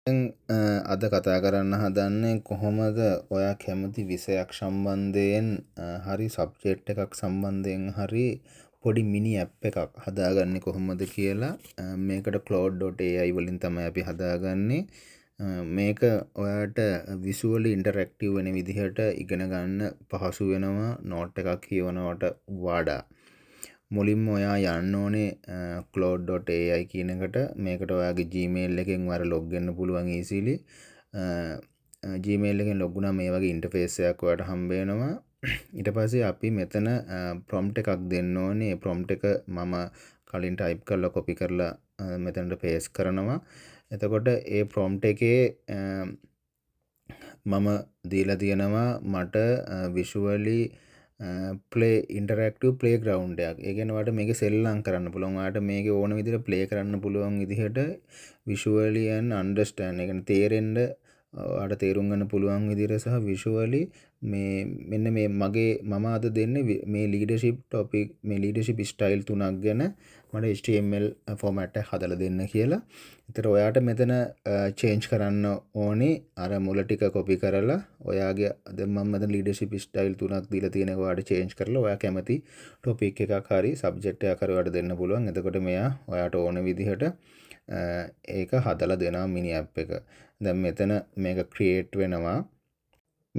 අද කතා කරන්න හදන්නේ කොහොමද ඔයා කැමති විෂයක් සම්බන්ධයෙන් හරි සබ්ජෙක්ට් එකක් සම්බන්ධයෙන් හරි පොඩි මිනි ඇප් එකක් හදාගන්නේ කොහොමද කියලා. මේකට claude.ai වලින් තමයි අපි හදාගන්නේ. මේක ඔයාට විසුවලි ඉන්ටරැක්ටිව් වෙන විදිහට ඉගෙන ගන්න පහසු වෙනවා නෝට් එකක් කියවනවට වඩා. මුලින්ම ඔයා යන්න ඕනේ claude.ai කියන එකට. මේකට ඔයාගේ Gmail එකෙන් වර log වෙන්න පුළුවන් easily. Gmail එකෙන් log වුණා මේ වගේ ඉන්ටර්ෆේස් එකක් ඔයාට හම්බ වෙනවා. ඊට පස්සේ අපි මෙතන prompt එකක් දෙන්න ඕනේ. ඒ prompt එක මම කලින් type කරලා copy කරලා මෙතනට paste කරනවා. එතකොට ඒ prompt එකේ මම දීලා තියෙනවා මට visually play interactive playground එකක්. ඒ කියන්නේ ඔයාලට මේකේ සෙල්ලම් කරන්න පුළුවන්. ඔයාලට මේකේ ඕන විදිහට play කරන්න පුළුවන් විදිහට visually and understand. ඒ කියන්නේ තේරෙන්න ඔයාලට තේරුම් ගන්න පුළුවන් විදිහට සහ visually මේ මෙන්න මේ මම අද දෙන්නේ මේ leadership topic මේ leadership style තුනක් ගැන මට HTML format එක හදලා දෙන්න කියලා. ඒතර ඔයාට මෙතන change කරන්න ඕනේ අර මුල ටික copy කරලා ඔයාගේ දැන් මම මෙතන leadership style තුනක් දීලා තියෙන එක ඔයාට change කරලා ඔයා කැමති topic එකක් හරි subject එකක් හරි ඔයාට දෙන්න පුළුවන්. එතකොට මෙයා ඔයාට ඕන විදිහට ඒක හදලා දෙනවා mini app එක. දැන් මෙතන මේක create වෙනවා.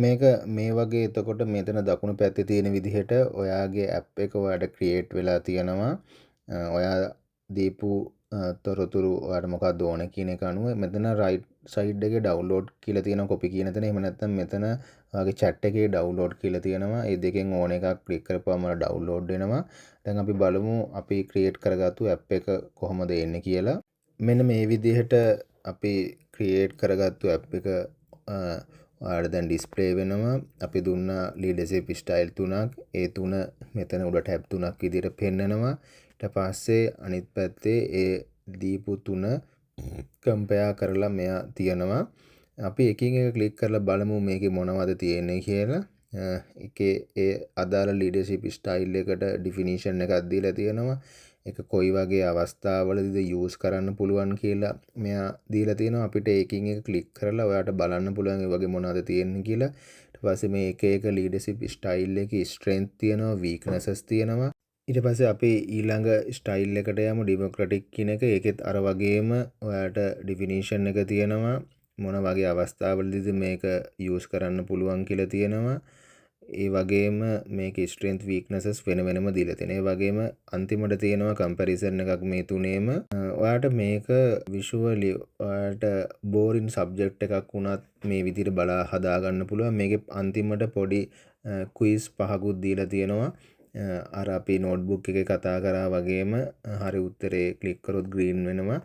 මේක මේ වගේ එතකොට මෙතන දකුණු පැත්තේ තියෙන විදිහට ඔයාගේ app එක ඔයාට create වෙලා තියෙනවා. ඔයා දීපු තොරතුරු ඔයාට මොකක්ද ඕන කියන එක අනුව මෙතන right side එකේ download කියලා තියෙනවා copy කියන තැන. එහෙම නැත්නම් මෙතන ඔයාගේ chat එකේ download කියලා තියෙනවා. මේ දෙකෙන් ඕන එකක් click කරපුවම download වෙනවා. දැන් අපි බලමු අපි create කරගත්තු app එක කොහොමද එන්නේ කියලා. මෙන්න මේ විදිහට අපි create කරගත්තු app එක ඔයාලට දැන් display වෙනවා. අපි දුන්නා leadership style තුනක්. ඒ තුන මෙතන උඩ tab තුනක් විදිහට පෙන්නනවා. ඊට පස්සේ අනිත් පැත්තේ ඒ දීපු තුන compare කරලා මෙයා තියනවා. අපි එකින් එක click කරලා බලමු මේකේ මොනවද තියෙන්නේ කියලා. ඒකේ ඒ අදාළ leadership style එකට definition එකක් දීලා තියෙනවා. ඒක කොයි වගේ අවස්ථාවලදීද use කරන්න පුළුවන් කියලා මෙයා දීලා තියෙනවා. අපිට එකින් එක click කරලා ඔයාට බලන්න පුළුවන් ඒ වගේ මොනවද තියෙන්නේ කියලා. ඊට පස්සේ මේ එක එක leadership style එකේ strength තියෙනවා, weaknesses තියෙනවා. ඊට පස්සේ අපි ඊළඟ style එකට යමු democratic කියන එක. ඒකෙත් අර වගේම ඔයාට definition එක තියෙනවා. මොන වගේ අවස්ථාවලදීද මේක use කරන්න පුළුවන් කියලා තියෙනවා. ඒ වගේම මේකේ strength weaknesses වෙන වෙනම දීලා තියෙනවා. ඒ වගේම අන්තිමට තියෙනවා comparison එකක් මේ තුනේම. ඔයාට මේක visually ඔයාට boring subject එකක් වුණත් මේ විදිහට බලා හදා ගන්න පුළුවන්. මේකේ අන්තිමට පොඩි quiz පහකුත් දීලා තියෙනවා. අර අපි notebook එකේ කතා කරා වගේම හරි උත්තරේ click කරොත් green වෙනවා.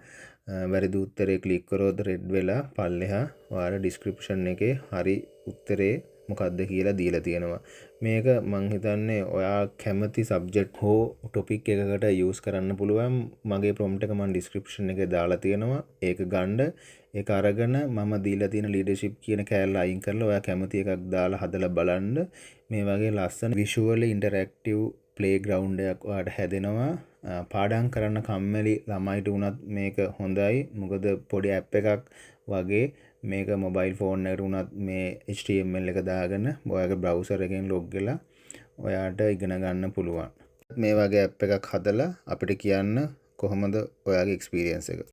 වැරදි උත්තරේ click කරොත් red වෙලා පල්ලෙහා ඔයාලා description එකේ හරි උත්තරේ මොකක්ද කියලා දීලා තියෙනවා. මේක මං හිතන්නේ ඔයා කැමති subject හෝ topic එකකට use කරන්න පුළුවන්. මගේ prompt එක මම description එකේ දාලා තියෙනවා. ඒක ගන්න ඒක අරගෙන මම දීලා තියෙන leadership කියන කෑල්ල අයින් කරලා ඔයා කැමති එකක් දාලා හදලා බලන්න. මේ වගේ ලස්සන visually interactive playground එකක් ඔයාට හැදෙනවා. පාඩම් කරන්න කම්මැලි ළමයිට උනත් මේක හොඳයි. මොකද පොඩි app එකක් වගේ මේක mobile phone එකට උනත් මේ HTML එක දාගෙන ඔයාගේ browser එකෙන් log වෙලා ඔයාට ඉගෙන ගන්න පුළුවන්. මේ වගේ app එකක් හදලා අපිට කියන්න කොහොමද ඔයාගේ experience එක.